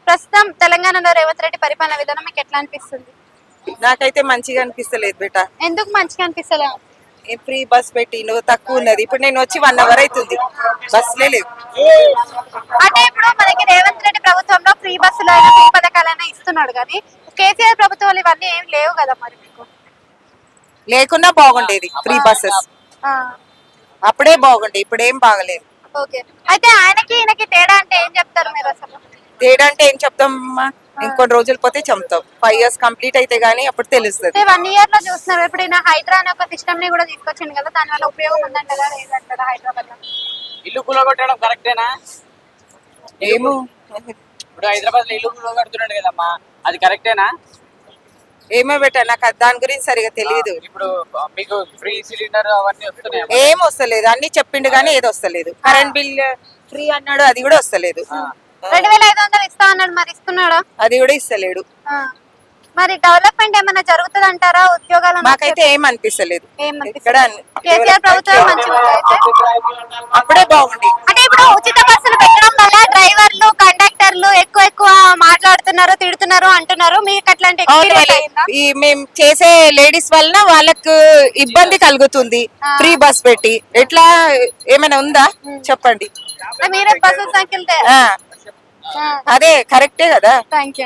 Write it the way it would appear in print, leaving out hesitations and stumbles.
ప్రస్తుతం తెలంగాణలో రేవంత్ రెడ్డి పరిపాలన విధానం మీకు ఎట్లా అనిపిస్తుంది? నాకైతే మంచిగా అనిపిస్తలేదు బేట. ఎందుకు మంచిగా అనిపిస్తలే? ఫ్రీ బస్ పెట్టిండు, తక్కువ ఉన్నది. ఇప్పుడు నేను వచ్చి 1 అవర్ అవుతుంది, బస్లే లేవు. అంటే ఇప్పుడు మనకి రేవంత్ రెడ్డి ప్రభుత్వంలో ఫ్రీ బస్సులు అయినా ఫ్రీ పథకాలైనా ఇస్తున్నాడు, కానీ కేసీఆర్ ప్రభుత్వంలో ఇవన్నీ ఏం లేవు కదా మరి మీకు. లేకున్నా బాగుండేది ఫ్రీ బస్సెస్, అప్పుడే బాగుండే, ఇప్పుడు ఏం బాగలేదు. ఓకే, అయితే ఆయనకి ఈయనకి తేడా అంటే ఏం చెప్తారు మీరు అసలు? తేడా అంటే ఏం చెప్తామమ్మా, ఇంకొన్ని రోజులు పోతే చెప్తాం. 5 years కంప్లీట్ అయితే గానీ అప్పుడు తెలుస్తుంది. 1 year లో చూస్తున్నారు. ఇప్పుడు ఈయన హైడ్రా అనే ఒక సిస్టమ్ ని కూడా తీసుకొచ్చింది కదా, దాని వల్ల ఉపయోగం ఉందంటారా లేదంటారా? హైదరాబాద్ లో ఇల్లు కూలగొట్టడం కరెక్టేనా? ఏమో ఇప్పుడు హైదరాబాద్ లో ఇల్లు కూలగొడుతున్నాడు కదమ్మా, అది కరెక్టేనా? ఏమో బేట, నాకు దాని గురించి సరిగా తెలియదు. ఇప్పుడు మీకు ఫ్రీ సిలిండర్ అవన్నీ వస్తున్నాయి. ఏం వస్తలేదు, అన్ని చెప్పిండు గానీ ఏది వస్తలేదు. కరెంట్ బిల్ ఫ్రీ అన్నాడు, అది కూడా వస్తలేదు. 2500 ఇస్తా అన్నాడు, మరి ఇస్తున్నాడా? అది కూడా ఇస్తలేడు. మరి డెవలప్మెంట్ ఏమైనా జరుగుతుంది అంటారా? ఉద్యోగాలు మాకైతే ఏం అనిపిస్తలేదు. ఇక్కడ కేసీఆర్ ప్రభుత్వం మంచిగా ఉంది అయితే. అప్పుడే బాగుంది. అంటే ఇప్పుడు ఉచిత బస్సులు పెట్టడం వల్ల డ్రైవర్లు కండక్టర్లు ఎక్కువ మాట్లాడుతున్నారు, తిడుతున్నారు అంటున్నారు. మీకు అట్లాంటి ఎక్స్పీరియన్స్ అయిందా? ఈ మేము చేసే లేడీస్ వలన వాళ్ళకు ఇబ్బంది కలుగుతుంది. ఫ్రీ బస్ పెట్టి ఎట్లా ఏమైనా ఉందా చెప్పండి. మీరే బస్సు సంఖ్యలు అదే కరెక్టే కదా. Thank you.